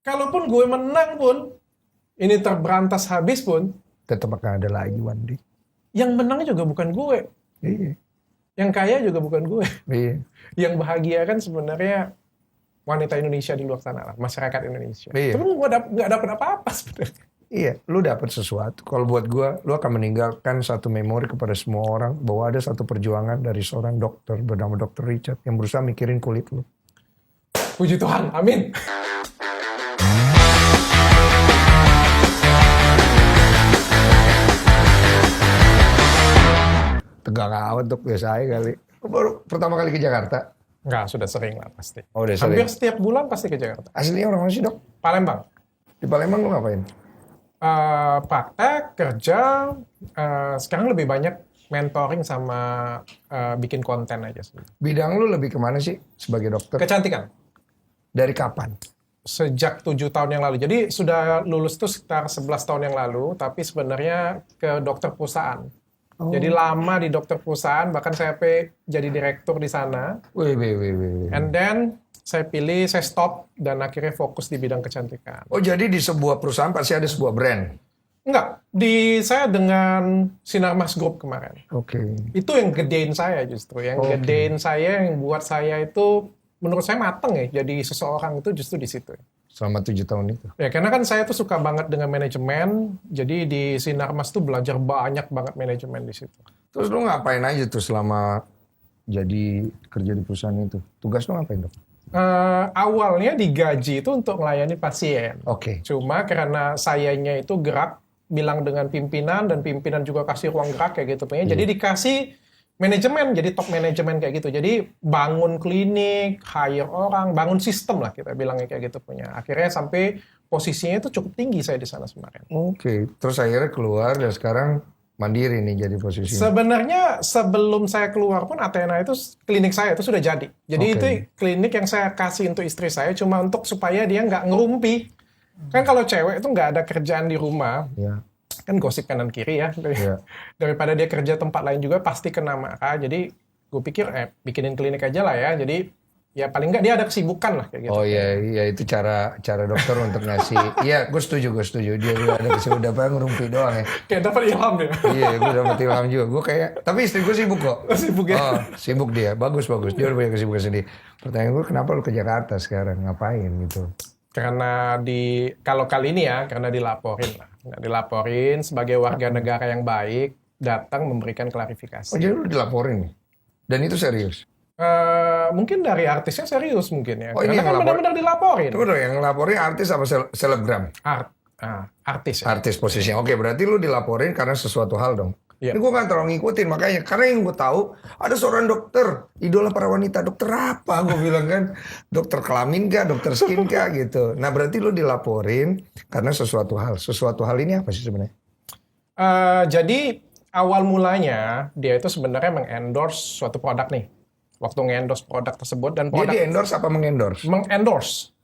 Kalaupun gue menang pun, ini terberantas habis pun, Tetap akan ada lagi one day. yang menang juga bukan gue. Iya. Yang kaya juga bukan gue. Iya. Yang bahagia kan sebenarnya wanita Indonesia di luar sana lah, masyarakat Indonesia. Iya. Tapi gue nggak dapat apa-apa sebenarnya. Iya, lu dapat sesuatu. Kalau buat gua, lu akan meninggalkan satu memori kepada semua orang bahwa ada satu perjuangan dari seorang dokter bernama Dr. Richard yang berusaha mikirin kulit lu. Puji Tuhan, amin. Tegang amat dok, biasa aja kali. Lu baru pertama kali ke Jakarta? Enggak, sudah sering lah pasti. Oh, udah Hampir sering. setiap bulan pasti ke Jakarta. Aslinya orang mana sih dok? Palembang. Di Palembang lu ngapain? Praktek, kerja, sekarang lebih banyak mentoring sama bikin konten aja sih. Bidang lu lebih kemana sih sebagai dokter? Kecantikan. Dari kapan? Sejak 7 tahun yang lalu. Jadi sudah lulus tuh sekitar 11 tahun yang lalu, tapi sebenarnya ke dokter perusahaan. Oh. Jadi lama di dokter perusahaan, bahkan saya jadi direktur di sana. Wih. And then saya pilih, saya stop, dan akhirnya fokus di bidang kecantikan. Oh, jadi di sebuah perusahaan pasti ada sebuah brand? Enggak, saya dengan Sinarmas Group kemarin. Oke. Itu yang gedein saya justru. Yang gedein saya, yang buat saya itu, menurut saya mateng ya, jadi seseorang itu justru di situ. Selama 7 tahun itu? Ya, karena kan saya tuh suka banget dengan manajemen, jadi di Sinarmas tuh belajar banyak banget manajemen di situ. Terus lu ngapain aja tuh selama jadi kerja di perusahaan itu? Tugas lu ngapain dok? Awalnya digaji itu untuk melayani pasien. Oke. Cuma karena sayanya itu gerak, bilang dengan pimpinan, dan pimpinan juga kasih ruang gerak kayak gitu. Jadi dikasih manajemen, jadi top manajemen kayak gitu. Jadi bangun klinik, hire orang, bangun sistem lah kita bilangnya kayak gitu punya. Akhirnya sampai posisinya itu cukup tinggi saya di sana kemarin. Oke. Terus akhirnya keluar dan sekarang mandiri nih jadi posisi. Sebenarnya sebelum saya keluar pun Athena itu klinik saya itu sudah jadi. Jadi itu klinik yang saya kasih untuk istri saya cuma untuk supaya dia nggak ngerumpi. Kan kalau cewek itu nggak ada kerjaan di rumah, kan gosip kanan kiri ya. Daripada dia kerja tempat lain juga pasti kena marah. Jadi gue pikir bikinin klinik aja lah ya. Jadi ya paling nggak dia ada kesibukan lah kayak gitu. Oh iya itu cara dokter untuk ngasih. Iya, gue setuju. Dia juga ada kesibukan, dapat ngerumpi doang ya. Kayak dapat ilham dia. Iya, gue dapat ilham juga. Gue kayak, tapi istri gue sibuk kok. Sibuk ya. Oh, sibuk dia. Bagus. Dia udah punya kesibukan sendiri. Pertanyaan gue, kenapa lu ke Jakarta sekarang? Ngapain gitu? Karena kalau kali ini ya, karena dilaporin lah. Dilaporin sebagai warga negara yang baik, datang memberikan klarifikasi. Oh, jadi lu dilaporin nih? Dan itu serius? Mungkin dari artisnya serius mungkin ya. Oh, ini karena kan benar-benar dilaporin. Tunggu, yang ngelaporin artis sama selebgram? Artis ya. Artis posisinya. Oke, berarti lu dilaporin karena sesuatu hal dong. Iya. Ini gue gak terlalu ngikutin, makanya. Karena yang gue tahu, ada seorang dokter, idola para wanita. Dokter apa? Gue bilang kan, dokter kelamin kah, dokter skin kah gitu. Nah, berarti lu dilaporin karena sesuatu hal. Sesuatu hal ini apa sih sebenarnya? Jadi, awal mulanya, dia itu sebenarnya mengendorse suatu produk nih. Waktu nge-endorse produk tersebut, dan produk... Dia di-endorse apa mengendorse? Mengendorse.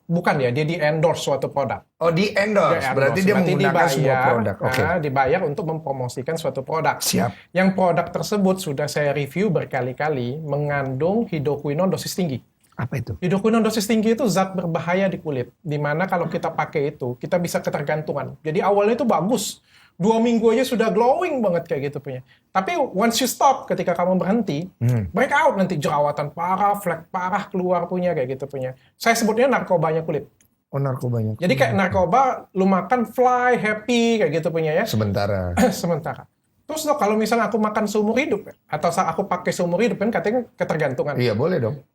Bukan ya, dia di-endorse suatu produk. Oh, di-endorse. Berarti dia menggunakan sebuah produk. Oke. Dibayar untuk mempromosikan suatu produk. Siap. Yang produk tersebut sudah saya review berkali-kali mengandung hidroquinone dosis tinggi. Apa itu? Hidroquinone dosis tinggi itu zat berbahaya di kulit. Dimana kalau kita pakai itu, kita bisa ketergantungan. Jadi awalnya itu bagus. 2 minggu aja sudah glowing banget kayak gitu punya. Tapi once you stop, ketika kamu berhenti, breakout nanti jerawatan parah, flek parah keluar punya kayak gitu punya. Saya sebutnya narkobanya kulit. Oh, narkobanya. Jadi kayak narkoba, lu makan fly, happy kayak gitu punya ya. Sementara. Sementara. Terus loh kalau misalnya aku makan seumur hidup, atau aku pakai seumur hidup kan katanya ketergantungan. Iya, boleh dong.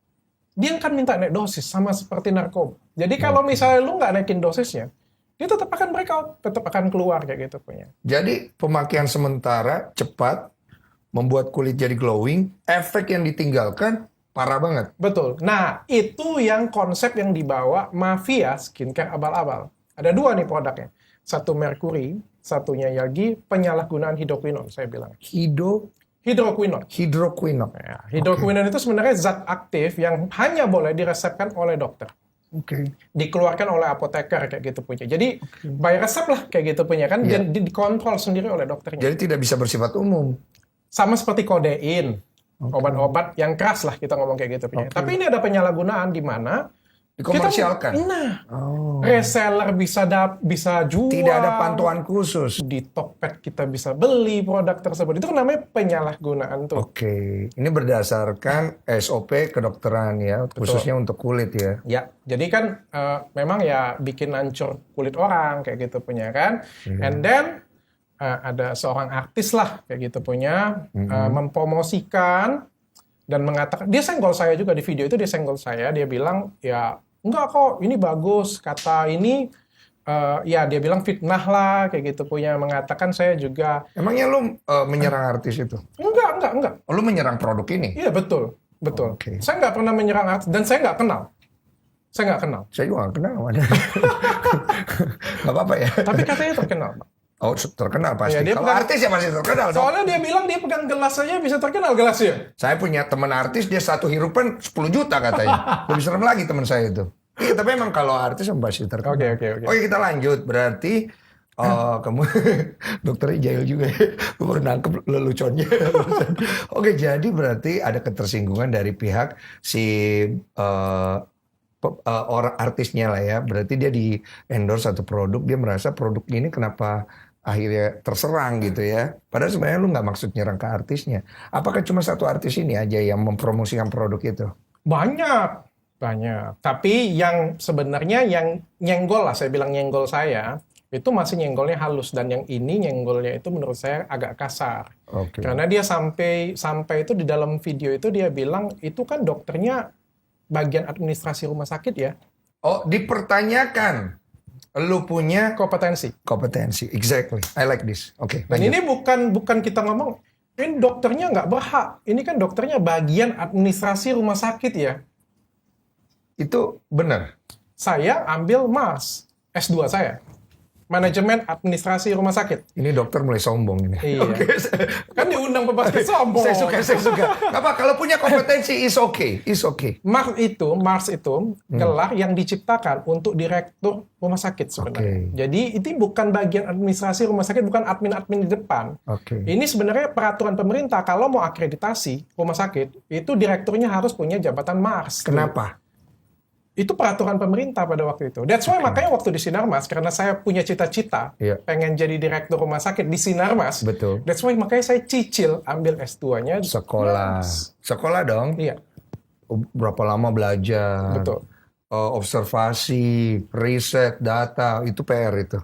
Dia kan minta naik dosis sama seperti narkoba. Jadi kalau misalnya lu nggak naikin dosisnya, dia tetap akan breakout, tetap akan keluar kayak gitu punya. Jadi pemakaian sementara cepat membuat kulit jadi glowing, efek yang ditinggalkan parah banget. Betul. Nah, itu yang konsep yang dibawa mafia skincare abal-abal. Ada 2 nih produknya. Satu merkuri, satunya lagi penyalahgunaan hidroquinone, saya bilang. Hidroquinone. Ya, hidroquinone itu sebenarnya zat aktif yang hanya boleh diresepkan oleh dokter. Dikeluarkan oleh apoteker kayak gitu punya. Jadi by resep lah kayak gitu punya kan, dan dikontrol sendiri oleh dokternya. Jadi tidak bisa bersifat umum. Sama seperti kodein, obat-obat yang keras lah kita ngomong kayak gitu punya. Tapi ini ada penyalahgunaan di mana Dikomersialkan. Nah, Oh. reseller bisa jual. Tidak ada pantuan khusus. Di Tokped kita bisa beli produk tersebut. Itu kan namanya penyalahgunaan tuh. Oke, ini berdasarkan SOP kedokteran ya, khususnya untuk kulit ya. Ya, jadi kan memang ya bikin hancur kulit orang kayak gitu punya kan. And then ada seorang artis lah kayak gitu punya mempromosikan dan mengatakan, dia senggol saya juga di video itu, dia senggol saya, dia bilang ya enggak kok, ini bagus, kata ini ya dia bilang fitnah lah kayak gitu punya, mengatakan saya juga Emangnya lu menyerang artis itu? enggak. Oh, lu menyerang produk ini? Iya betul. Oke. Saya nggak pernah menyerang artis dan saya nggak kenal. Saya Saya juga nggak kenal sama dia. Nggak apa-apa ya. Tapi katanya terkenal, Pak. Oh, terkenal pasti. Iya, dia Kalau pegang- artis ya pasti terkenal dong. Soalnya dia bilang dia pegang gelas aja bisa terkenal gelasnya. Saya punya teman artis, dia satu hirupan 10 juta katanya. Lebih serem lagi teman saya itu. Iya, tapi emang kalau artis pasti terkenal. Oke. Oke, kita lanjut. Berarti kamu dokternya jahil juga ya. Gue baru nangkep leluconnya. Oke, jadi berarti ada ketersinggungan dari pihak si orang artisnya lah ya. Berarti dia di endorse satu produk, dia merasa produk ini kenapa akhirnya terserang gitu ya. Padahal sebenarnya lu nggak maksud nyerang ke artisnya. Apakah cuma satu artis ini aja yang mempromosikan produk itu? Banyak. Tapi yang sebenarnya yang nyenggol lah, saya bilang nyenggol saya, itu masih nyenggolnya halus. Dan yang ini nyenggolnya itu menurut saya agak kasar. Oke. Karena dia sampai itu di dalam video itu dia bilang, itu kan dokternya bagian administrasi rumah sakit ya, Oh, dipertanyakan. Lu punya kompetensi. kompetensi. Exactly. I like this. Oke. Dan lanjut. ini bukan kita ngomong, ini dokternya nggak berhak. Ini kan dokternya bagian administrasi rumah sakit ya. Itu benar. Saya ambil MAS, S2 saya. Manajemen Administrasi Rumah Sakit. Ini dokter mulai sombong ini. Iya. Kan diundang pebas sombong. Saya suka. Gak apa, kalau punya kompetensi is okay. Mars itu gelar yang diciptakan untuk direktur rumah sakit sebenarnya. Oke. Jadi itu bukan bagian administrasi rumah sakit, bukan admin-admin di depan. Oke. Ini sebenarnya peraturan pemerintah kalau mau akreditasi rumah sakit, itu direkturnya harus punya jabatan Mars. Kenapa? Itu peraturan pemerintah pada waktu itu. That's why makanya waktu di Sinarmas, karena saya punya cita-cita Iya. pengen jadi direktur rumah sakit di Sinarmas. Betul. That's why makanya saya cicil ambil S2-nya. Sekolah. Sekolah dong. Iya, Berapa lama belajar. betul. Observasi, riset, data, itu PR itu.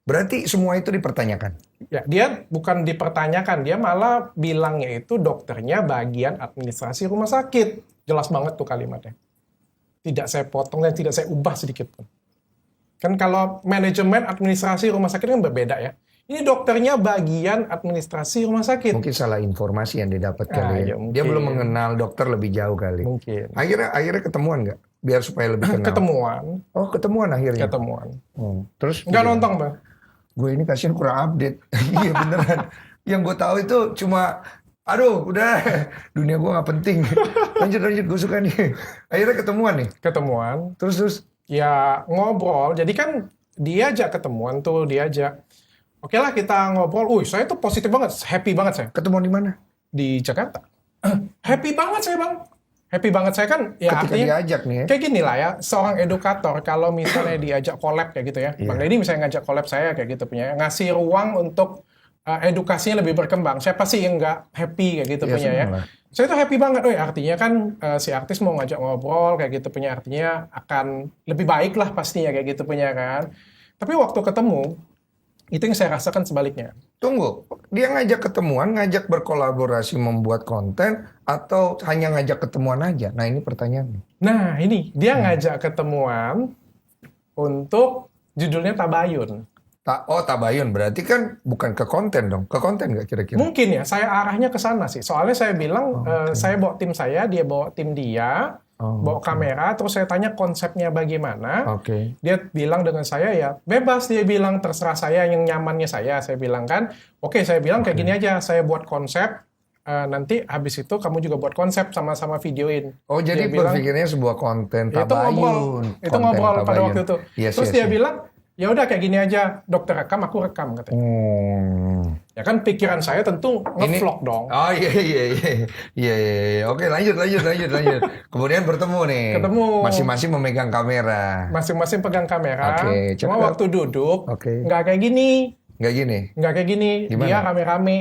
Berarti semua itu dipertanyakan. Ya, dia bukan dipertanyakan, dia malah bilangnya itu dokternya bagian administrasi rumah sakit. Jelas banget tuh kalimatnya. Tidak saya potong dan tidak saya ubah sedikit pun. Kan kalau manajemen administrasi rumah sakit kan berbeda ya. Ini dokternya bagian administrasi rumah sakit. Mungkin salah informasi yang didapat kali iya, ya. mungkin. Dia belum mengenal dokter lebih jauh kali. Mungkin. Akhirnya ketemuan nggak? Biar supaya lebih kenal. Ketemuan. Oh, ketemuan akhirnya. Terus? Nggak nonton, Bang. Gue ini kasihan kurang update. Iya beneran. Yang gue tahu itu cuma, aduh udah dunia gue nggak penting. Lanjut gue suka nih. Akhirnya ketemuan nih. Ketemuan. Terus. Ya ngobrol. Jadi kan diajak ketemuan tuh, diajak. Oke lah kita ngobrol. Saya tuh positif banget, happy banget saya. Ketemuan di mana? Di Jakarta. Happy banget saya, Bang. Happy banget saya kan. Ya Ketika artinya, diajak nih ya. kayak gini lah ya, seorang edukator kalau misalnya diajak collab kayak gitu ya. Bang Deddy misalnya ngajak collab saya kayak gitu punya, ngasih ruang untuk edukasinya lebih berkembang. Siapa sih yang nggak happy kayak gitu Iya, punya ya? semua lah. Saya tuh happy banget, artinya kan si artis mau ngajak ngobrol kayak gitu punya, artinya akan lebih baik lah pastinya kayak gitu punya kan. Tapi waktu ketemu, itu yang saya rasakan sebaliknya. Tunggu, dia ngajak ketemuan, ngajak berkolaborasi membuat konten, atau hanya ngajak ketemuan aja? Nah ini pertanyaannya. Nah ini, dia ngajak ketemuan untuk judulnya Tabayun. Tabayun, berarti kan bukan ke konten dong. Ke konten nggak kira-kira? Mungkin ya, saya arahnya ke sana sih. Soalnya saya bilang, saya bawa tim saya, dia bawa tim dia, bawa kamera, terus saya tanya konsepnya bagaimana. Oke. Dia bilang dengan saya ya, bebas, dia bilang terserah saya, yang nyamannya saya bilang kan. Oke, saya bilang kayak gini aja, saya buat konsep, nanti habis itu kamu juga buat konsep sama-sama videoin. Oh jadi Dia bilang, berpikirnya sebuah konten itu ngobrol, Tabayun. itu ngobrol pada Tabayun. waktu itu. Yes, Terus yes, dia yes. bilang, Ya udah kayak gini aja, dokter rekam, aku rekam katanya. Ya kan pikiran saya tentu ngevlog dong. Oh iya. Oke, lanjut. Kemudian bertemu nih. Ketemu. Masing-masing memegang kamera. Masing-masing pegang kamera. Oke, Cuma cepet. waktu duduk Oke. nggak kayak gini. Nggak gini. Nggak kayak gini. Gimana? Dia rame-rame.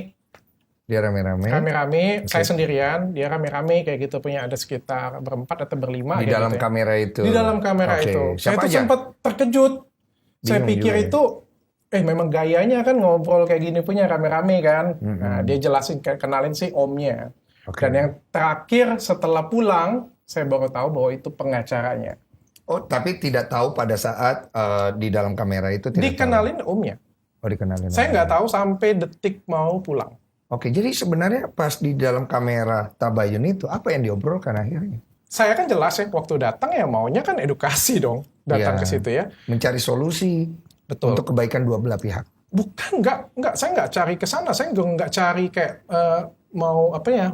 Dia rame-rame. Rame-rame, saya sendirian, dia rame-rame kayak gitu, punya ada sekitar berempat atau berlima Di kayak dalam gitu ya. kamera itu. Di dalam kamera Oke. itu. Saya Siapa tuh aja? sempat terkejut. Saya Bingung pikir juga ya. itu memang gayanya kan ngobrol kayak gini punya rame-rame kan. Nah, dia jelasin kenalin sih omnya. Oke. Dan yang terakhir setelah pulang, saya baru tahu bahwa itu pengacaranya. Oh, tapi tidak tahu pada saat di dalam kamera itu tidak Dikenalin omnya. tahu. Oh, dikenalin. Saya nggak tahu sampai detik mau pulang. Oke, jadi sebenarnya pas di dalam kamera Tabayun itu apa yang diobrolkan akhirnya? Saya kan jelas ya, waktu datang ya maunya kan edukasi dong. Datang Iya. ke situ ya. Mencari solusi Betul. untuk kebaikan dua belah pihak. Bukan, nggak. Saya nggak cari ke sana. Saya juga nggak cari kayak mau apa ya,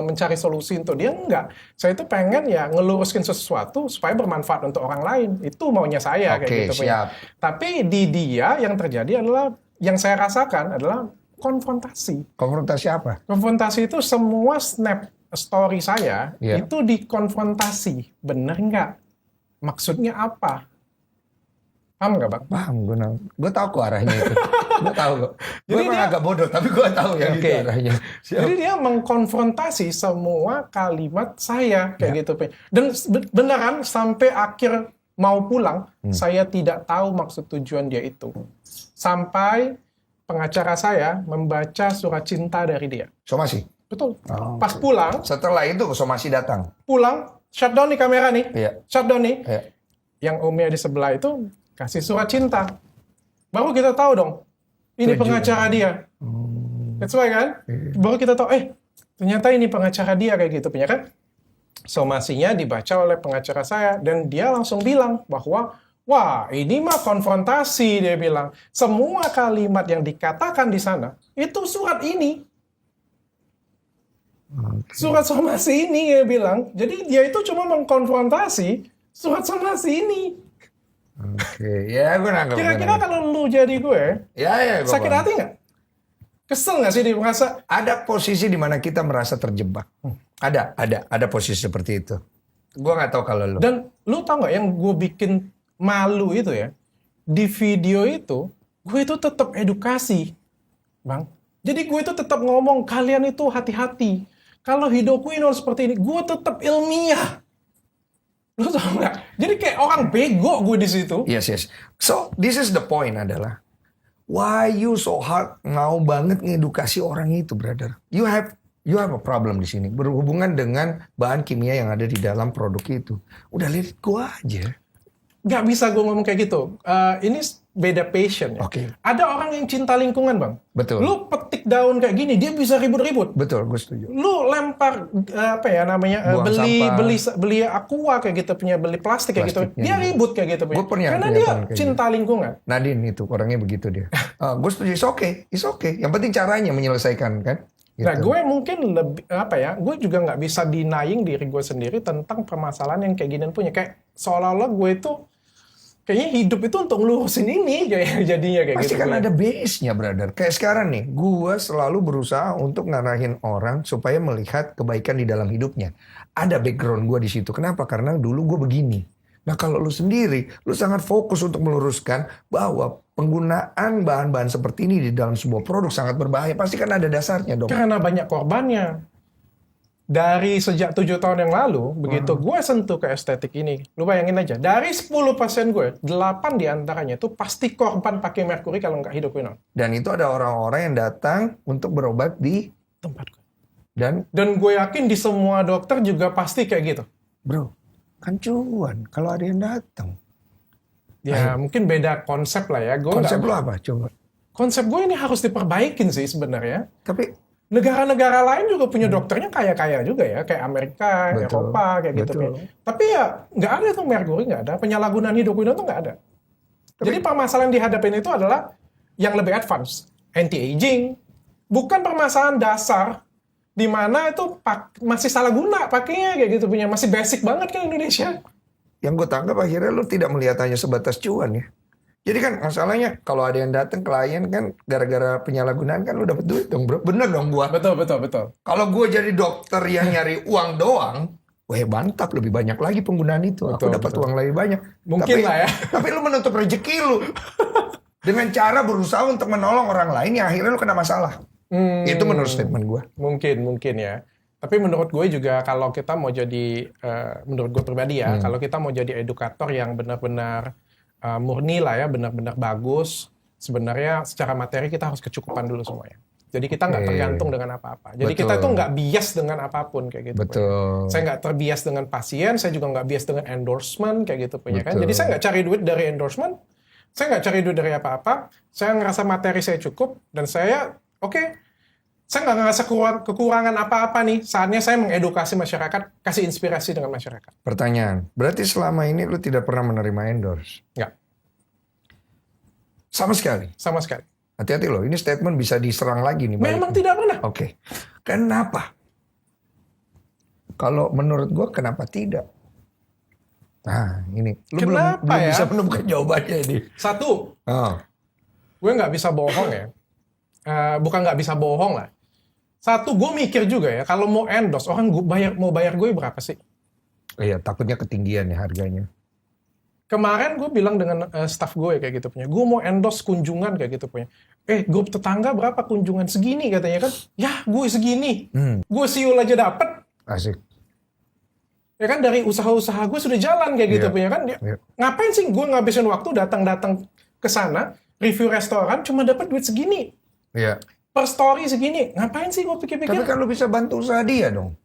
mencari solusi untuk dia, nggak. Saya itu pengen ya ngeluruskan sesuatu supaya bermanfaat untuk orang lain. Itu maunya saya kayak Oke, gitu. siap. Tapi di dia yang terjadi adalah, yang saya rasakan adalah konfrontasi. Konfrontasi apa? Konfrontasi itu semua snap story saya Iya. itu dikonfrontasi. Bener nggak? Maksudnya apa? Paham nggak, Bang? Paham, gue tahu kok arahnya itu. Gue tahu kok. Gue Jadi emang dia- agak bodoh, tapi gue tahu ya Oke. gitu arahnya. Siap. Jadi dia mengkonfrontasi semua kalimat saya kayak gitu. Dan beneran sampai akhir mau pulang, saya tidak tahu maksud tujuan dia itu. Sampai pengacara saya membaca surat cinta dari dia. Somasi. Betul. Oh, Pas pulang, Setelah itu Somasi datang. shutdown nih kamera nih. Iya. Shutdown nih. Iya. Yang omnya di sebelah itu kasih surat cinta. Baru kita tahu dong, ini Tujuh. pengacara dia. That's why kan? Baru kita tahu, ternyata ini pengacara dia kayak gitu punya kan? Somasinya dibaca oleh pengacara saya dan dia langsung bilang bahwa wah, ini mah konfrontasi, dia bilang. Semua kalimat yang dikatakan di sana itu surat ini. Surat somasi ini, dia bilang. Jadi dia itu cuma mengkonfrontasi surat somasi ini. Oke, ya gue nangkep. Kira-kira kalau lu jadi gue, Ya, gue sakit paham. hati nggak? Kesel nggak sih dia merasa? Ada posisi di mana kita merasa terjebak. Ada posisi seperti itu. Gue nggak tahu kalau lu. Dan lu tau nggak yang gue bikin malu itu ya? Di video itu, gue itu tetap edukasi, Bang. Jadi gue itu tetap ngomong, kalian itu hati-hati. Kalau hidroquinone seperti ini, gue tetap ilmiah. Lu tau nggak? Jadi kayak orang bego gue di situ. Yes. So, this is the point adalah why you so hard mau banget ngedukasi orang itu, brother. You have a problem di sini berhubungan dengan bahan kimia yang ada di dalam produk itu. Udah let it go aja. Nggak bisa gue ngomong kayak gitu. Ini beda passion ya. Oke. Ada orang yang cinta lingkungan, Bang. Betul. Lu petik daun kayak gini, dia bisa ribut-ribut. Betul, gue setuju. Lu lempar Buang sampah. beli aqua kayak gitu punya, beli plastik kayak gitu. Plastiknya. Dia ribut kayak gitu punya. Gua pernah Karena punya dia teman kayak cinta lingkungan. Nadine itu orangnya begitu dia. Gue setuju, it's okay. Yang penting caranya menyelesaikan kan. Gitu. Nah, gue mungkin lebih gue juga nggak bisa denying diri gue sendiri tentang permasalahan yang kayak gini punya. Kayak seolah-olah gue itu kayaknya hidup itu untuk ngelurusin ini kayak jadinya kayak Pasti gitu. kan punya. ada base-nya, brother. Kayak sekarang nih, gue selalu berusaha untuk ngarahin orang supaya melihat kebaikan di dalam hidupnya. Ada background gue di situ. Kenapa? Karena dulu gue begini. Nah kalau lu sendiri, lu sangat fokus untuk meluruskan bahwa penggunaan bahan-bahan seperti ini di dalam sebuah produk sangat berbahaya. Pasti kan ada dasarnya dong. Karena banyak korbannya. Dari sejak 7 tahun yang lalu, begitu gue sentuh ke estetik ini, lu bayangin aja, dari 10% gue, 8 diantaranya itu pasti korban pakai merkuri kalau nggak hidroquinone. Dan itu ada orang-orang yang datang untuk berobat di Tempat gue. dan gue yakin di semua dokter juga pasti kayak gitu. bro, kan cuan kalau ada yang datang. Ya mungkin beda konsep lah ya. Konsep lu apa? Coba. Konsep gue ini harus diperbaikin sih sebenarnya. Tapi Negara-negara lain juga punya dokternya kaya-kaya juga ya, kayak Amerika, Betul. Eropa, kayak gitu. Betul. Tapi ya nggak ada tuh merkuri, nggak ada. Penyalahgunaan hidroquinone tuh nggak ada. Jadi permasalahan dihadapin itu adalah yang lebih advance, anti-aging, bukan permasalahan dasar di mana itu masih salah guna pakainya kayak gitu punya, masih basic banget kan Indonesia. yang gue tangkap akhirnya lu tidak melihat hanya sebatas cuan ya. Jadi kan masalahnya kalau ada yang datang klien kan gara-gara penyalahgunaan kan lu dapet duit dong bro. Bener dong gua. Betul, betul, betul. Kalau gua jadi dokter yang nyari uang doang, wah mantap lebih banyak lagi penggunaan itu. Aku Betul, dapat betul. uang lebih banyak. Mungkin lah ya. Tapi lu menutup rezeki lu dengan cara berusaha untuk menolong orang lain yang akhirnya lu kena masalah. Itu menurut statement gua. Mungkin ya. Tapi menurut gue juga kalau kita mau jadi, menurut gue pribadi ya, kalau kita mau jadi edukator yang benar-benar murni lah ya, benar-benar bagus, sebenarnya secara materi kita harus kecukupan dulu semuanya. Jadi kita nggak tergantung dengan apa-apa. Jadi kita tuh nggak bias dengan apapun kayak gitu. Betul. Saya nggak terbias dengan pasien, saya juga nggak bias dengan endorsement kayak gitu punya kan. Betul. Jadi saya nggak cari duit dari endorsement, saya nggak cari duit dari apa-apa. Saya ngerasa materi saya cukup dan saya saya nggak ngerasa kekurangan apa-apa nih. Saatnya saya mengedukasi masyarakat, kasih inspirasi dengan masyarakat. Pertanyaan, berarti selama ini lu tidak pernah menerima endorse? Nggak, Sama sekali? sama sekali. Hati-hati loh, ini statement bisa diserang lagi nih. Memang baliknya. tidak pernah. Oke. Kenapa? Kalau menurut gua kenapa tidak? Nah, ini. Lu Kenapa belum ya? bisa menemukan jawabannya ini. Satu, Oh, gue nggak bisa bohong ya. Bukan nggak bisa bohong lah. Satu, gue mikir juga ya, kalau mau endorse, orang mau bayar gue berapa sih? iya, takutnya ketinggian ya harganya. Kemarin gue bilang dengan staff gue kayak gitu punya, gue mau endorse kunjungan kayak gitu punya. Grup tetangga berapa kunjungan? Segini katanya kan. Ya, gue segini. Gue siul aja dapet. Asik. Ya kan dari usaha-usaha gue sudah jalan kayak gitu Iya. punya kan. Iya. Ngapain sih gue ngabisin waktu datang-datang ke sana, review restoran cuma dapat duit segini. Iya. Per story segini. Ngapain sih gue Tapi pikir-pikir? kan lu bisa bantu usaha dia dong.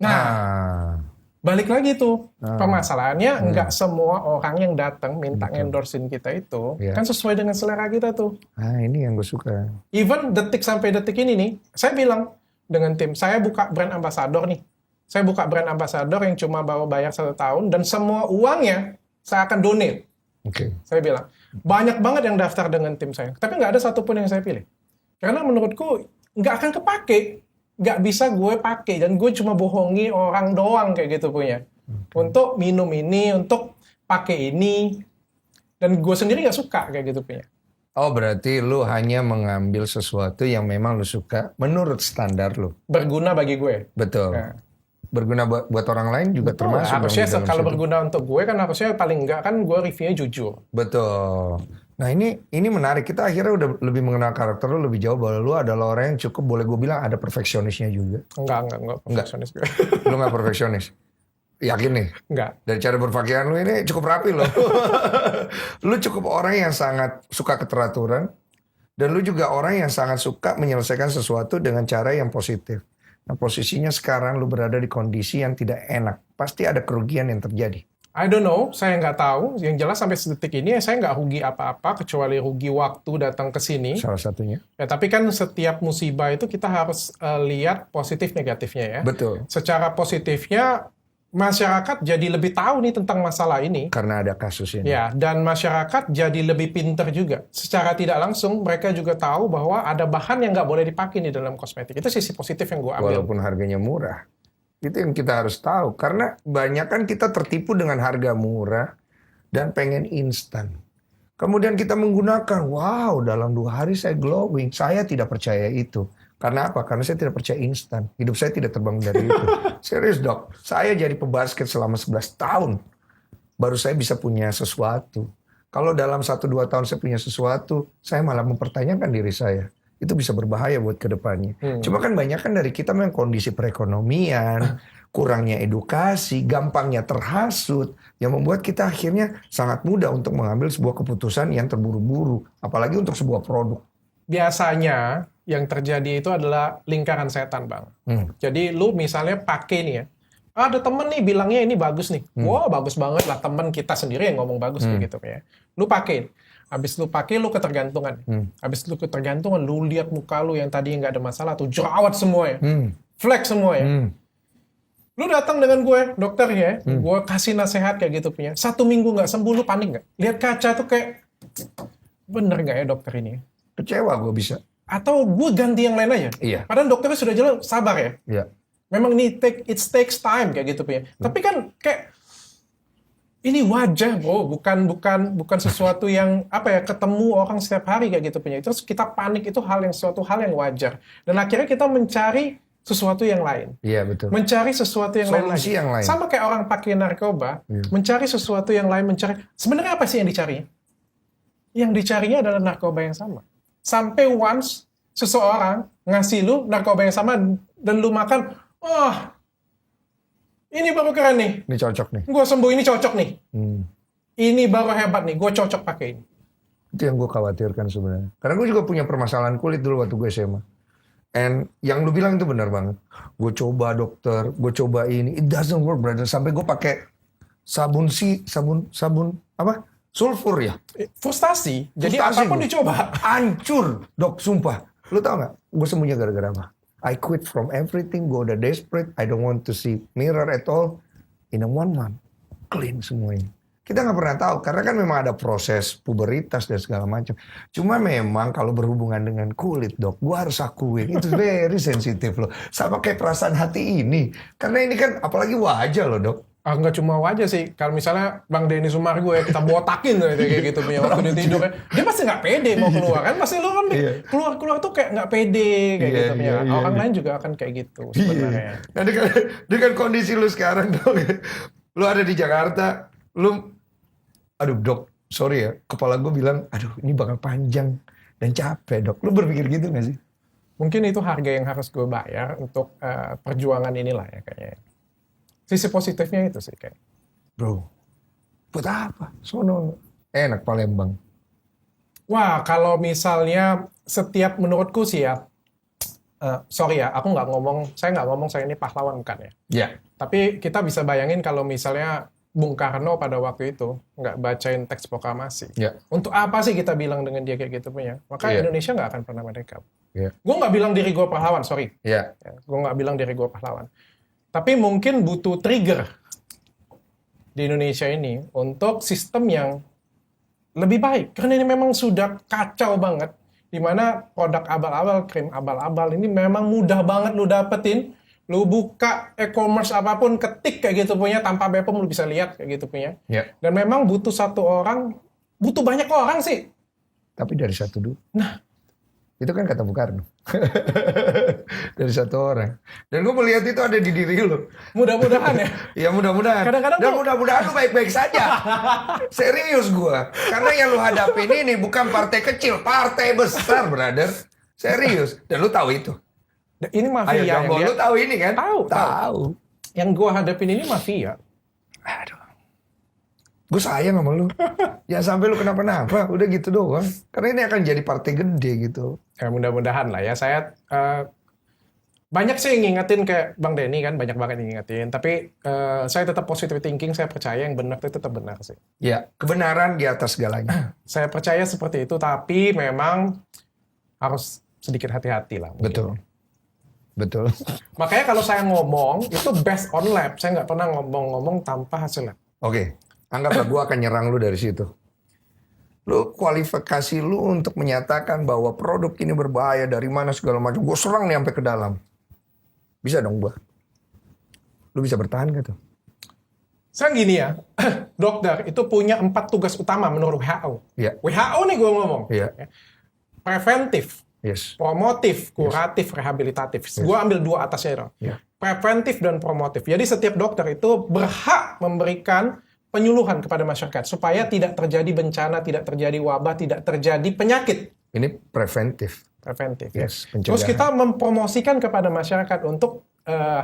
Nah, balik lagi tuh. Permasalahannya nggak semua orang yang datang minta endorsein kita itu Iya. kan sesuai dengan selera kita tuh. Nah, ini yang gue suka. Even detik sampai detik ini nih, saya bilang dengan tim, saya buka brand ambassador nih. Saya buka brand ambassador yang cuma bawa bayar 1 tahun dan semua uangnya saya akan donate. Oke. Saya bilang, banyak banget yang daftar dengan tim saya. Tapi nggak ada satupun yang saya pilih. Karena menurutku nggak akan kepake. Nggak bisa gue pakai. Dan gue cuma bohongi orang doang kayak gitu punya. Untuk minum ini, untuk pakai ini. Dan gue sendiri nggak suka kayak gitu punya. Oh, berarti lu hanya mengambil sesuatu yang memang lu suka menurut standar lu. Berguna bagi gue. Betul. Nah. Berguna buat orang lain juga Betul, termasuk. dong harusnya di dalam kalau situ. berguna untuk gue kan harusnya paling enggak kan gue reviewnya jujur. Betul. Nah ini menarik. Kita akhirnya udah lebih mengenal karakter lu lebih jauh bahwa lu adalah orang yang cukup boleh gue bilang ada perfeksionisnya juga. Enggak perfeksionis gue. Lu nggak perfeksionis? Yakin nih? Enggak. Dari cara berpakaian lu ini cukup rapi loh. Lu cukup orang yang sangat suka keteraturan. Dan lu juga orang yang sangat suka menyelesaikan sesuatu dengan cara yang positif. Nah posisinya sekarang lu berada di kondisi yang tidak enak. Pasti ada kerugian yang terjadi. I don't know, saya nggak tahu. Yang jelas sampai detik ini saya nggak rugi apa-apa kecuali rugi waktu datang ke sini. Salah satunya. Ya, tapi kan setiap musibah itu kita harus lihat positif negatifnya ya. Betul. Secara positifnya masyarakat jadi lebih tahu nih tentang masalah ini. Karena ada kasus ini. Ya, dan masyarakat jadi lebih pinter juga. Secara tidak langsung mereka juga tahu bahwa ada bahan yang nggak boleh dipakai di dalam kosmetik. Itu sisi positif yang gue ambil. Walaupun harganya murah. Itu yang kita harus tahu. Karena banyak kan kita tertipu dengan harga murah dan pengen instan. Kemudian kita menggunakan, wow dalam 2 hari saya glowing. Saya tidak percaya itu. Karena apa? Karena saya tidak percaya instan. Hidup saya tidak terbangun dari itu. Serius dok, saya jadi pebasket selama 11 tahun. Baru saya bisa punya sesuatu. Kalau dalam 1-2 tahun saya punya sesuatu, saya malah mempertanyakan diri saya. Itu bisa berbahaya buat kedepannya. Cuma kan banyak kan dari kita memang kondisi perekonomian, kurangnya edukasi, gampangnya terhasut, yang membuat kita akhirnya sangat mudah untuk mengambil sebuah keputusan yang terburu-buru. Apalagi untuk sebuah produk. Biasanya yang terjadi itu adalah lingkaran setan, Bang. Jadi lu misalnya pakai nih ya, ada temen nih bilangnya ini bagus nih. Wah, bagus banget lah, temen kita sendiri yang ngomong bagus begitu ya. Lu pakai. Habis lu pakai lu ketergantungan. Habis lu ketergantungan, lu lihat muka lu yang tadi nggak ada masalah tuh jerawat semua ya. Flek semua ya. Lu datang dengan gue, dokter ya, gue kasih nasihat kayak gitu punya. 1 minggu nggak sembuh, lu panik nggak? Lihat kaca tuh kayak, bener nggak ya dokter ini? Kecewa gue bisa. Atau gue ganti yang lain aja. Iya. Padahal dokternya sudah jelas sabar ya. Iya. Memang ini it takes time kayak gitu punya. Tapi kan kayak Ini wajar, bro. Bukan sesuatu yang ketemu orang setiap hari kayak gitu punya. Terus kita panik itu suatu hal yang wajar. Dan akhirnya kita mencari sesuatu yang lain. Iya, betul. Mencari sesuatu yang lain Solusi lagi. yang lain. Sama kayak orang pakai narkoba, mencari sesuatu yang lain, sebenarnya apa sih yang dicari? Yang dicarinya adalah narkoba yang sama. Sampai once seseorang ngasih lu narkoba yang sama dan lu makan, ini baru keren nih. Ini cocok nih. Gue sembuh, ini cocok nih. Ini baru hebat nih, gue cocok pakai ini. Itu yang gue khawatirkan sebenarnya. Karena gue juga punya permasalahan kulit dulu waktu gue SMA. And yang lu bilang itu benar banget. Gue coba dokter, gue coba ini, it doesn't work brother. Sampai gue pakai sabun apa? Sulfur ya. Frustasi. Jadi Frustasi apapun gua. dicoba. Hancur, dok, sumpah. Lu tau gak? Gue sembunyi gara-gara apa? I quit from everything, gue udah desperate, I don't want to see mirror at all. In a 1 month, clean semuanya. Kita nggak pernah tahu, karena kan memang ada proses puberitas dan segala macam. Cuma memang kalau berhubungan dengan kulit, dok, gue harus akuin, itu very sensitif loh. Sama kayak perasaan hati ini. Karena ini kan apalagi wajah loh, dok. Nggak cuma wajah sih. Kalau misalnya Bang Denny Sumargo ya kita botakin kayak gitu punya waktu dia tidur ya. Dia pasti nggak pede mau keluar kan. Pasti lu kan keluar tuh kayak nggak pede kayak gitu punya. Orang lain juga akan kayak gitu sebenarnya. Nah dengan kondisi lu sekarang dok, lu ada di Jakarta, aduh dok, sorry ya, kepala gue bilang, aduh ini bakal panjang dan capek dok. Lu berpikir gitu gak sih? Mungkin itu harga yang harus gue bayar untuk perjuangan inilah ya kayaknya. Sisi positifnya itu sih kayak. Bro, buat apa? Sono enak Palembang. Wah, kalau misalnya menurutku sih ya, sorry ya, saya nggak ngomong saya ini pahlawan bukan ya. Ya. Tapi kita bisa bayangin kalau misalnya Bung Karno pada waktu itu nggak bacain teks proklamasi. Ya. Untuk apa sih kita bilang dengan dia kayak gitu punya? Maka Indonesia nggak akan pernah merdeka. Ya. Gue nggak bilang diri gue pahlawan, sorry. Ya. Gue nggak bilang diri gue pahlawan. Tapi mungkin butuh trigger di Indonesia ini untuk sistem yang lebih baik. Karena ini memang sudah kacau banget. Di mana produk abal-abal, krim abal-abal ini memang mudah banget lu dapetin. Lu buka e-commerce apapun, ketik kayak gitu punya, tanpa BPOM lu bisa lihat kayak gitu punya. Ya. Dan memang butuh banyak orang sih. Tapi dari satu dulu. Nah, itu kan kata Bung Karno. Dari satu orang. Dan gue melihat itu ada di diri lu. Mudah-mudahan ya. Ya mudah-mudahan. Kadang-kadang Dan mudah-mudahan lu baik-baik saja. Serius gue. Karena yang lu hadapin ini bukan partai kecil, partai besar, brother. Serius. Dan lu tahu itu. Ini mafia. Ayo, Jambo, lu tahu ini kan? Tahu. Yang gue hadapin ini mafia. Aduh. Gue sayang sama lu. Jangan sampai lu kenapa-napa. Udah gitu doang. Karena ini akan jadi partai gede gitu. Ya mudah-mudahan lah ya. Saya banyak sih yang ngingetin kayak Bang Denny kan. Banyak banget yang ngingetin. Tapi saya tetap positive thinking. Saya percaya yang benar itu tetap benar sih. Ya, kebenaran di atas segalanya. Saya percaya seperti itu. Tapi memang harus sedikit hati-hati lah. Mungkin. Betul. Makanya kalau saya ngomong, itu based on lab. Saya nggak pernah ngomong-ngomong tanpa hasil lab. Oke. Anggaplah gue akan nyerang lu dari situ. Lu kualifikasi lu untuk menyatakan bahwa produk ini berbahaya dari mana segala macam. Gue serang nih sampai ke dalam. Bisa dong gue. Lu bisa bertahan gak tuh? Sekarang gini ya, dokter itu punya 4 tugas utama menurut WHO. Iya. WHO nih gue ngomong. Iya. Preventif, Yes. promotif, kuratif, rehabilitatif. Gue ambil 2 atasnya itu. Iya. Preventif dan promotif. Jadi setiap dokter itu berhak memberikan penyuluhan kepada masyarakat supaya tidak terjadi bencana, tidak terjadi wabah, tidak terjadi penyakit. Ini preventif. Preventif. Yes, Ya. Terus kita mempromosikan kepada masyarakat untuk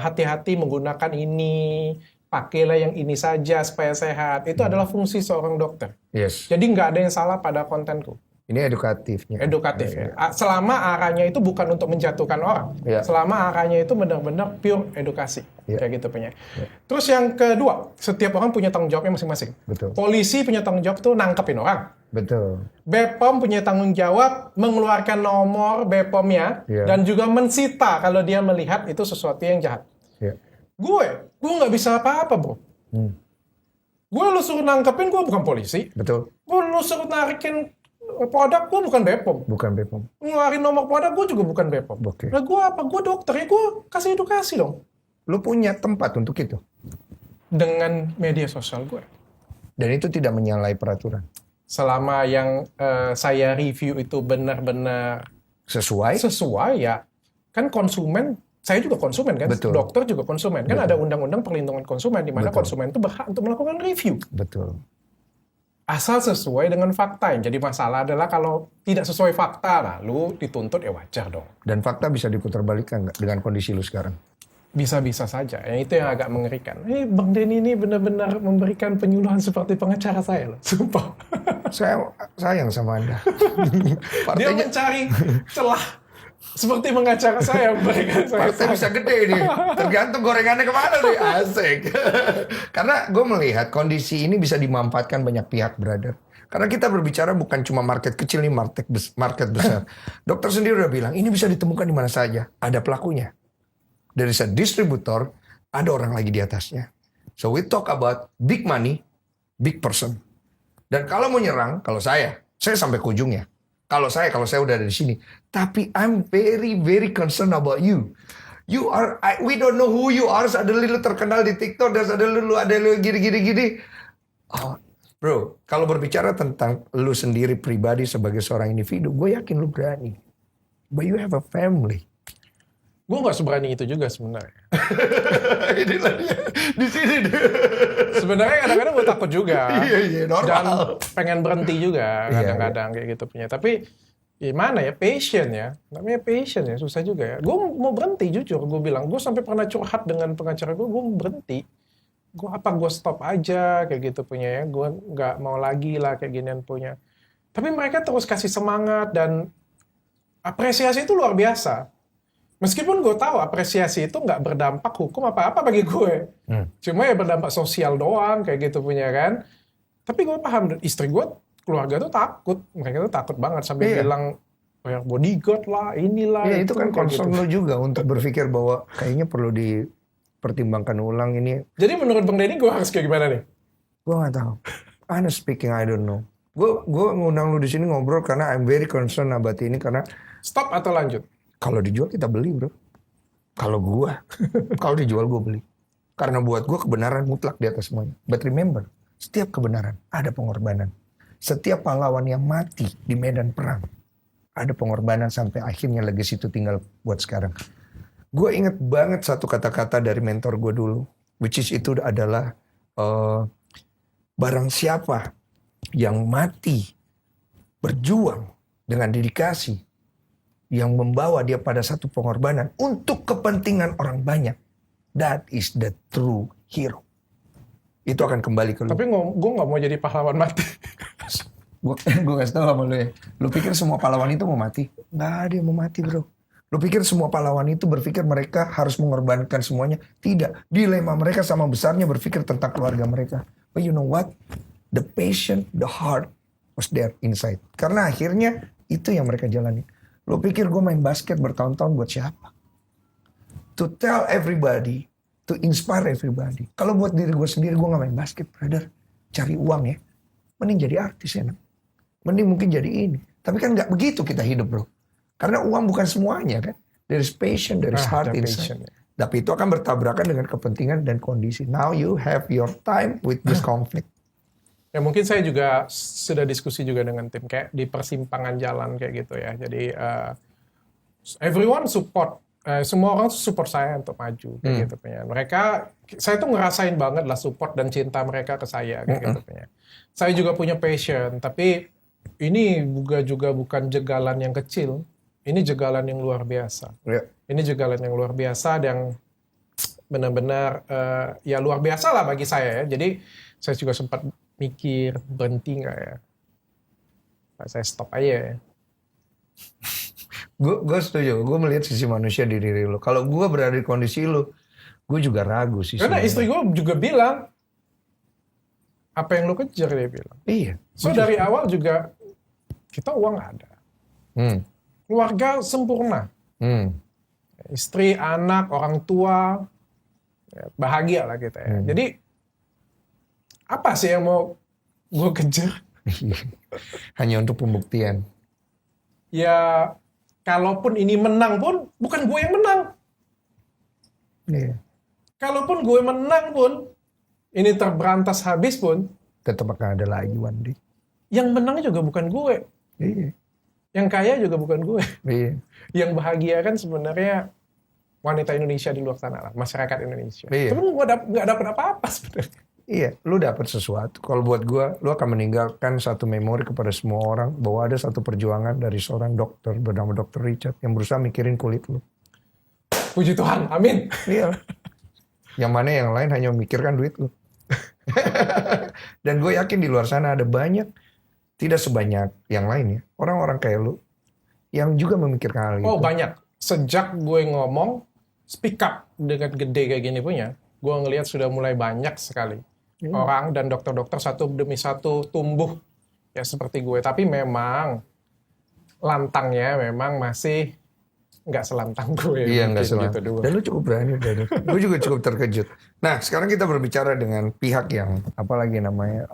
hati-hati menggunakan ini, pakailah yang ini saja supaya sehat. Itu adalah fungsi seorang dokter. Yes. Jadi nggak ada yang salah pada kontenku. Ini edukatifnya. Edukatif ya. Selama arahnya itu bukan untuk menjatuhkan orang. Ya. Selama arahnya itu benar-benar pure edukasi. Ya. Kayak gitu punya. Terus yang kedua, setiap orang punya tanggung jawabnya masing-masing. Betul. Polisi punya tanggung jawab tuh nangkepin orang. Betul. BPOM punya tanggung jawab mengeluarkan nomor BPOM-nya Ya. dan juga mensita kalau dia melihat itu sesuatu yang jahat. Ya. Gue nggak bisa apa-apa, bro. Gue lu suruh nangkepin, gue bukan polisi. Betul. Gue lu suruh narikin produk, gue bukan BPOM. Bukan BPOM. Ngeluarin nomor produk, gue juga bukan BPOM. Oke. Nah, gue apa? Gue dokter, ya gue kasih edukasi dong. Lu punya tempat untuk itu. Dengan media sosial gue. Dan itu tidak menyalahi peraturan. Selama yang saya review itu benar-benar Sesuai? sesuai ya, kan konsumen, saya juga konsumen kan, Betul. dokter juga konsumen, kan Betul. ada undang-undang perlindungan konsumen di mana Betul. konsumen itu berhak untuk melakukan review. Betul. Asal sesuai dengan fakta. Yang jadi masalah adalah kalau tidak sesuai fakta, lalu dituntut ya wajar dong. Dan fakta bisa diputarbalikkan nggak dengan kondisi lu sekarang? Bisa-bisa saja. Yang itu yang agak mengerikan. Bang Denny ini benar-benar memberikan penyuluhan seperti pengacara saya loh. Sumpah. Saya sayang sama Anda. Dia Partainya mencari celah seperti pengacara saya memberikan saya. partai bisa gede nih. Tergantung gorengannya kemana nih. Asik. Karena gue melihat kondisi ini bisa dimanfaatkan banyak pihak, brother. Karena kita berbicara bukan cuma market kecil nih, market besar. Dokter sendiri udah bilang, ini bisa ditemukan di mana saja. Ada pelakunya. Dari distributor, ada orang lagi di atasnya. So we talk about big money, big person. Dan kalau mau nyerang, kalau saya sampai ke ujungnya. Kalau saya udah ada di sini. Tapi I'm very, very concerned about you. You are, we don't know who you are. Ada lu terkenal di TikTok, dan ada lu gini. Oh, bro, kalau berbicara tentang lu sendiri pribadi sebagai seorang individu, gue yakin lu berani. But you have a family. Gue nggak seberani itu juga sebenarnya. Inilah dia. Di sini dia. Sebenarnya kadang-kadang gue takut juga. Iya, normal. Dan pengen berhenti juga Iya, kadang-kadang kayak gitu punya. Tapi gimana ya, passion ya. Namanya passion ya, susah juga ya. Gue mau berhenti jujur, gue bilang. Gue sampai pernah curhat dengan pengacara gue mau berhenti. Gue stop aja kayak gitu punya ya. Gue nggak mau lagi lah kayak ginian punya. Tapi mereka terus kasih semangat dan apresiasi itu luar biasa. Meskipun gue tahu apresiasi itu nggak berdampak hukum apa-apa bagi gue. Cuma ya berdampak sosial doang kayak gitu punya kan. Tapi gue paham, istri gue, keluarga tuh takut. Mereka tuh takut banget sampai bilang, oh ya bodyguard lah, inilah. Iya, itu kan kayak concern lo juga untuk berpikir bahwa kayaknya perlu dipertimbangkan ulang ini. Jadi menurut Bang Denny gue harus kayak gimana nih? Gue nggak tahu. Honest speaking, I don't know. Gue ngundang lu di sini ngobrol karena I'm very concerned about ini, karena Stop atau lanjut? kalau dijual kita beli, bro. Kalau kalau dijual gue beli. Karena buat gue kebenaran mutlak di atas semuanya. But remember, setiap kebenaran ada pengorbanan. Setiap pahlawan yang mati di medan perang ada pengorbanan sampai akhirnya legacy itu tinggal buat sekarang. Gue inget banget satu kata-kata dari mentor gue dulu, which is itu adalah barang siapa yang mati berjuang dengan dedikasi yang membawa dia pada satu pengorbanan untuk kepentingan orang banyak, that is the true hero. Itu akan kembali ke lu. Tapi gue nggak mau jadi pahlawan mati. Gue kasih tau sama lu ya. Lu pikir semua pahlawan itu mau mati? Nggak ada yang mau mati, bro. Lu pikir semua pahlawan itu berpikir mereka harus mengorbankan semuanya? Tidak. Dilema mereka sama besarnya berpikir tentang keluarga mereka. But you know what? The passion, the heart was there inside. Karena akhirnya itu yang mereka jalani. Lu pikir gue main basket bertahun-tahun buat siapa? To tell everybody, to inspire everybody. Kalau buat diri gue sendiri, gue gak main basket, brother. Cari uang ya. Mending jadi artis ya. Mending mungkin jadi ini. Tapi kan gak begitu kita hidup, bro. Karena uang bukan semuanya kan. There is passion, there is heart inside. Tapi itu akan bertabrakan dengan kepentingan dan kondisi. Now you have your time with this conflict. Ya mungkin saya juga sudah diskusi juga dengan tim kayak di persimpangan jalan kayak gitu ya. Jadi everyone support, semua orang support saya untuk maju kayak gitu punya. Mereka, saya tuh ngerasain banget lah support dan cinta mereka ke saya kayak gitu punya. Saya juga punya passion, tapi ini juga bukan jegalan yang kecil. Ini jegalan yang luar biasa. Ini jegalan yang luar biasa yang benar-benar ya luar biasa lah bagi saya ya. Jadi saya juga sempat mikir berhenti nggak ya? Saya stop aja ya. Gue setuju. Gue melihat sisi manusia di diri lo. Kalau gue berada di kondisi lo, gue juga ragu sih. Karena istri gue juga bilang, apa yang lo kejar, dia bilang. Iya. So dari awal juga kita uang ada. Keluarga sempurna. Istri, anak, orang tua, ya, bahagia lah kita ya. Jadi apa sih yang mau gue kejar? Hanya untuk pembuktian. Ya, kalaupun ini menang pun, bukan gue yang menang. Kalaupun gue menang pun, ini terberantas habis pun, tetap akan ada lagi one day. Yang menang juga bukan gue. Iya. Yang kaya juga bukan gue. Iya. Yang bahagia kan sebenarnya wanita Indonesia di luar sana lah, masyarakat Indonesia. Iya. Tapi gue nggak dapat apa-apa sebenarnya. Iya, lu dapat sesuatu. Kalau buat gua, lu akan meninggalkan satu memori kepada semua orang bahwa ada satu perjuangan dari seorang dokter bernama Dr. Richard yang berusaha mikirin kulit lu. Puji Tuhan, amin. Iya. Yang mana yang lain hanya memikirkan duit lu. Dan gue yakin di luar sana ada banyak, tidak sebanyak yang lain ya, orang-orang kayak lu yang juga memikirkan hal itu. Oh banyak. Sejak gue ngomong, speak up dengan gede kayak gini punya, gue ngelihat sudah mulai banyak sekali orang dan dokter-dokter satu demi satu tumbuh ya seperti gue. Tapi memang lantangnya memang masih nggak selantang gue. Iya, nggak Gitu selantang. doang. Dan lu cukup berani, brother. Gue juga cukup terkejut. Nah, sekarang kita berbicara dengan pihak yang apalagi namanya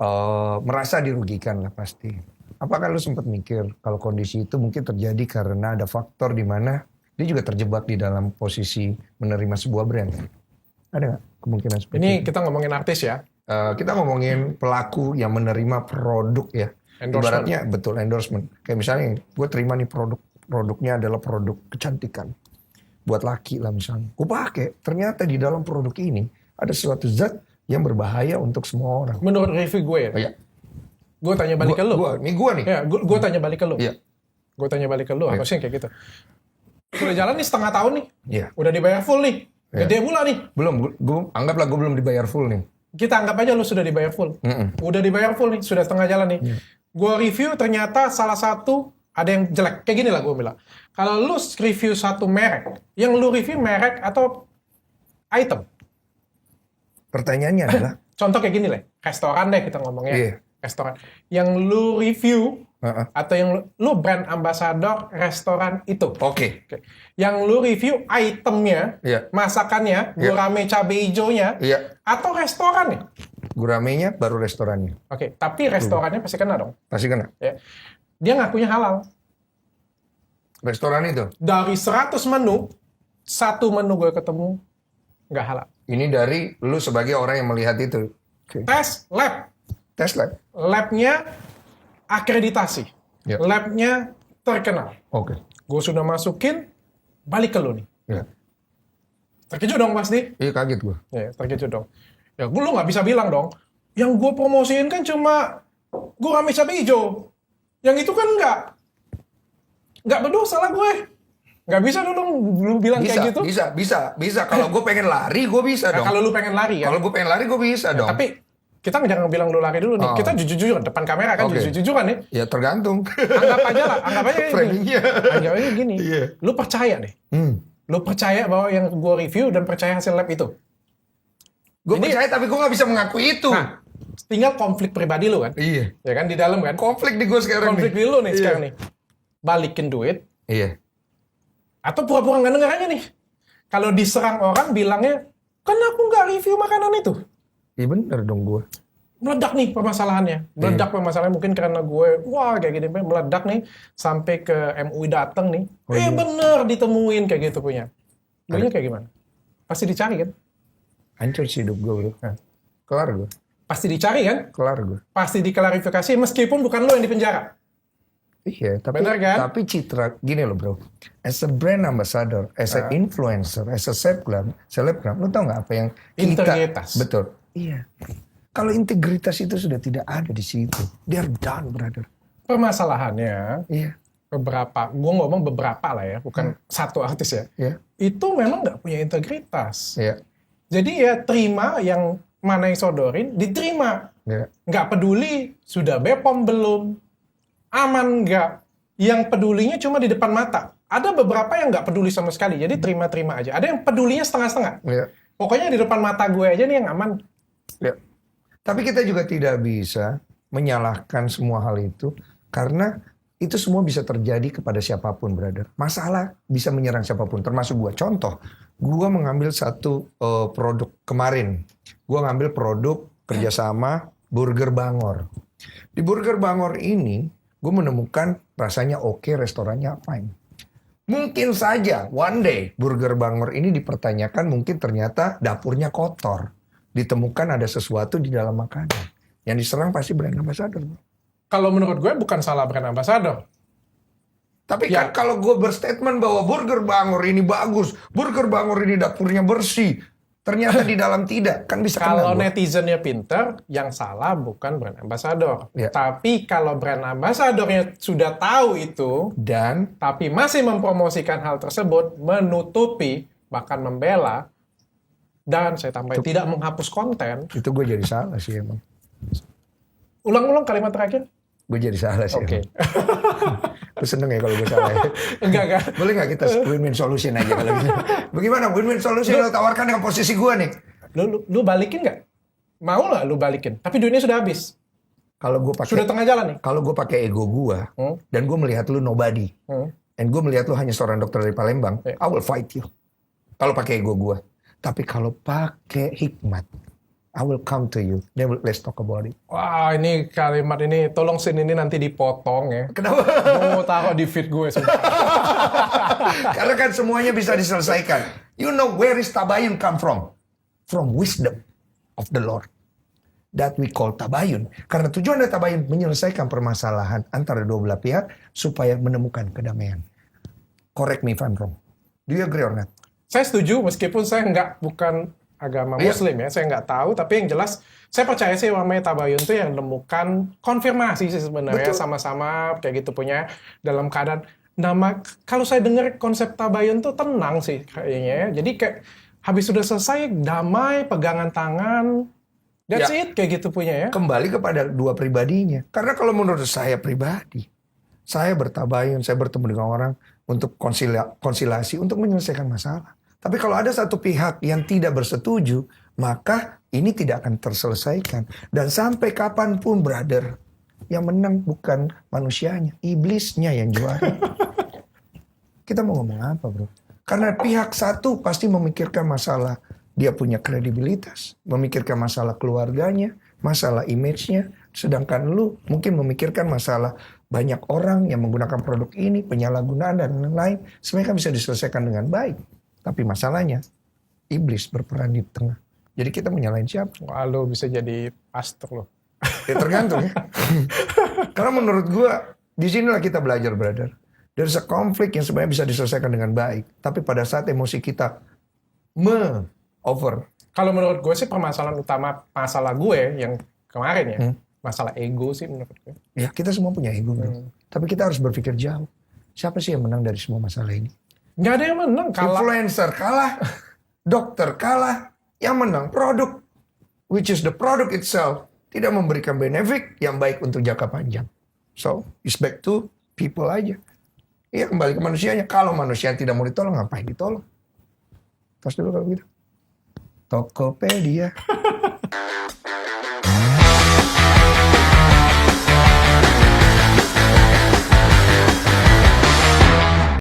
merasa dirugikan lah pasti. Apakah lu sempat mikir kalau kondisi itu mungkin terjadi karena ada faktor di mana dia juga terjebak di dalam posisi menerima sebuah brand? Ada nggak kemungkinan seperti Ini itu? kita ngomongin artis ya. Kita ngomongin pelaku yang menerima produk ya. Endorsement. Ibaratnya betul endorsement. Kayak misalnya gue terima nih produknya adalah produk kecantikan. Buat laki lah misalnya. Gue pakai, ternyata di dalam produk ini ada suatu zat yang berbahaya untuk semua orang. Menurut review gue ya. Oh, iya. Gue tanya balik ke lu. Gue nih. Ya, gue tanya balik ke lu. Iya. Gue tanya balik ke lu, Iya. harusnya kayak gitu. Udah jalan nih setengah tahun nih. Iya. Udah dibayar full nih. Iya. Gede pula nih. Belum, anggaplah gue belum dibayar full nih. Kita anggap aja lu sudah dibayar full. Udah dibayar full nih, sudah setengah jalan nih. Iya. Gue review ternyata salah satu ada yang jelek. Kayak gini lah gue bilang. Kalau lu review satu merek, yang lu review merek atau item. Pertanyaannya adalah, Contoh kayak gini lah. Restoran deh kita ngomongnya. Iya. Restoran. Yang lu review Heeh. atau yang lu brand ambassador restoran itu. Oke. Oke. Yang lu review itemnya, Iya. masakannya, Iya. gurame cabai hijaunya, Iya. atau restorannya. Guramenya baru restorannya. Oke, tapi restorannya pasti kena dong. Pasti kena. Ya. Dia ngakunya halal. Restoran itu. Dari 100 menu, satu menu gue ketemu nggak halal. Ini dari lu sebagai orang yang melihat itu. Oke. Tes lab. Tes lab. Labnya akreditasi. Ya. Labnya terkenal. Oke. Gue sudah masukin, balik ke lu nih. Ya. Terkejut dong pasti. Iya kaget gue. Ya, terkejut dong. Ya, lu nggak bisa bilang dong, yang gue promosiin kan cuma gurame cabai hijau. Yang itu kan nggak berdosa lah gue. Nggak bisa dong lu bilang Bisa, kayak gitu. bisa. Kalau gue pengen lari, gue bisa Nah, dong. kalau lu pengen lari ya. Kalau gue pengen lari, gue bisa dong. Tapi kita jangan bilang lu lari dulu nih. Oh. Kita jujur-jujuran depan kamera kan, Oke. jujur-jujuran nih. Ya tergantung. Anggap aja gini. Framingnya. Anggap aja gini. Iya. Lu percaya deh. Lu percaya bahwa yang gue review dan percaya hasil lab itu. Gue Ini- percaya tapi gue gak bisa mengakui itu. Nah, tinggal konflik pribadi lu kan. Iya. Ya kan di dalam kan. Konflik di gue sekarang Konflik nih. di lu nih Iya. sekarang nih. Balikin duit Iya. atau pura-pura nggak denger aja nih. Kalau diserang orang bilangnya, kan aku nggak review makanan itu. Iya bener dong gue. Meledak nih permasalahannya. Meledak permasalahannya mungkin karena gue, wah kayak gini, meledak nih. Sampai ke MUI dateng nih. iya. Bener ditemuin kayak gitu punya. Gue kayak gimana? Pasti dicari kan? Hancur sih hidup gue bro. Kelar gue. Pasti dicari kan? Kelar gue. Pasti diklarifikasi meskipun bukan lo yang dipenjara. Iya, tapi Bener kan? tapi citra gini loh bro. As a brand ambassador, as a influencer, as a selebgram, lu tau nggak apa yang Integritas. Betul. Iya. Kalau integritas itu sudah tidak ada di situ, they're done, brother. Permasalahannya, Iya. gue ngomong beberapa lah ya, bukan satu artis ya. Iya. Itu memang nggak punya integritas. Iya. Jadi ya terima yang mana yang sodorin, diterima. Iya. Nggak peduli sudah BPOM belum, aman nggak. Yang pedulinya cuma di depan mata. Ada beberapa yang nggak peduli sama sekali, jadi terima-terima aja. Ada yang pedulinya setengah-setengah. Iya. Pokoknya di depan mata gue aja nih yang aman. Iya. Tapi kita juga tidak bisa menyalahkan semua hal itu karena itu semua bisa terjadi kepada siapapun, brother. Masalah bisa menyerang siapapun, termasuk gua. Contoh, gua mengambil satu produk kemarin. Gua ngambil produk kerjasama Burger Bangor. Di Burger Bangor ini, gue menemukan rasanya oke, restorannya fine. Mungkin saja one day Burger Bangor ini dipertanyakan, mungkin ternyata dapurnya kotor. Ditemukan ada sesuatu di dalam makanan. Yang diserang pasti brand ambassador, bro. Kalau menurut gue bukan salah brand ambassador. Tapi Ya. kan kalau gue berstatement bahwa Burger Bangor ini bagus, Burger Bangor ini dapurnya bersih, ternyata di dalam tidak, kan bisa kena Kalau gua. netizennya pinter, yang salah bukan brand ambassador. Ya. Tapi kalau brand ambassadornya sudah tahu itu, Dan tapi masih mempromosikan hal tersebut, menutupi, bahkan membela, dan saya tambahin tidak menghapus konten. itu gue jadi salah sih emang. Ulang-ulang kalimat terakhir. Gue jadi salah sih Oke. emang. Gue seneng ya kalau gue salah ya. Enggak. Boleh nggak kita win-win solution aja kalau gitu? Bagaimana win-win solution lo tawarkan dengan posisi gue nih? Lu balikin nggak? Mau lah lu balikin. Tapi duitnya sudah habis. Kalau gue pakai Sudah tengah jalan nih. kalau gue pakai ego gue dan gue melihat lu nobody, and gue melihat lu hanya seorang dokter dari Palembang, Ya. I will fight you. Kalau pakai ego gue. Tapi kalau pakai hikmat, I will come to you. Then let's talk about it. Wah, ini kalimat ini tolong scene ini nanti dipotong ya. Kenapa? Gue mau taruh di feed gue. Sumpah. Karena kan semuanya bisa diselesaikan. You know where is tabayun come from? From wisdom of the Lord. That we call tabayun. Karena tujuan dari tabayun menyelesaikan permasalahan antara dua belah pihak supaya menemukan kedamaian. Correct me if I'm wrong. Do you agree or not? Saya setuju meskipun saya bukan agama Iya. Muslim ya, saya nggak tahu. Tapi yang jelas, saya percaya sih namanya tabayun itu yang menemukan konfirmasi sih sebenarnya Betul. sama-sama kayak gitu punya dalam keadaan. Kalau saya dengar konsep tabayun tuh tenang sih kayaknya ya. Jadi kayak habis sudah selesai damai, pegangan tangan, that's Ya. it kayak gitu punya ya. Kembali kepada dua pribadinya. Karena kalau menurut saya pribadi, saya bertabayun, saya bertemu dengan orang untuk konsilasi, untuk menyelesaikan masalah. Tapi kalau ada satu pihak yang tidak bersetuju, maka ini tidak akan terselesaikan. Dan sampai kapanpun, brother, yang menang bukan manusianya, iblisnya yang juara. Kita mau ngomong apa, bro? Karena pihak satu pasti memikirkan masalah dia punya kredibilitas, memikirkan masalah keluarganya, masalah image-nya, sedangkan lu mungkin memikirkan masalah banyak orang yang menggunakan produk ini, penyalahgunaan dan lain-lain, sebenarnya kan bisa diselesaikan dengan baik. Tapi masalahnya, iblis berperan di tengah. Jadi kita mau nyalain siapa? Wah, lu bisa jadi pastor loh. Ya tergantung ya. Karena menurut gua, di sinilah kita belajar, brother. There's a konflik yang sebenarnya bisa diselesaikan dengan baik. Tapi pada saat emosi kita over. Kalau menurut gue sih permasalahan utama masalah gue yang kemarin ya, masalah ego sih menurut gue. Ya kita semua punya ego, bro. Tapi kita harus berpikir jauh. Siapa sih yang menang dari semua masalah ini? Nggak ada yang menang. Influencer kalah, dokter kalah, yang menang produk, which is the product itself, tidak memberikan benefit yang baik untuk jangka panjang. So, it's back to people aja. Iya, kembali ke manusianya. Kalau manusia tidak mau ditolong, ngapain ditolong? Tos dulu kalau gitu. Tokopedia.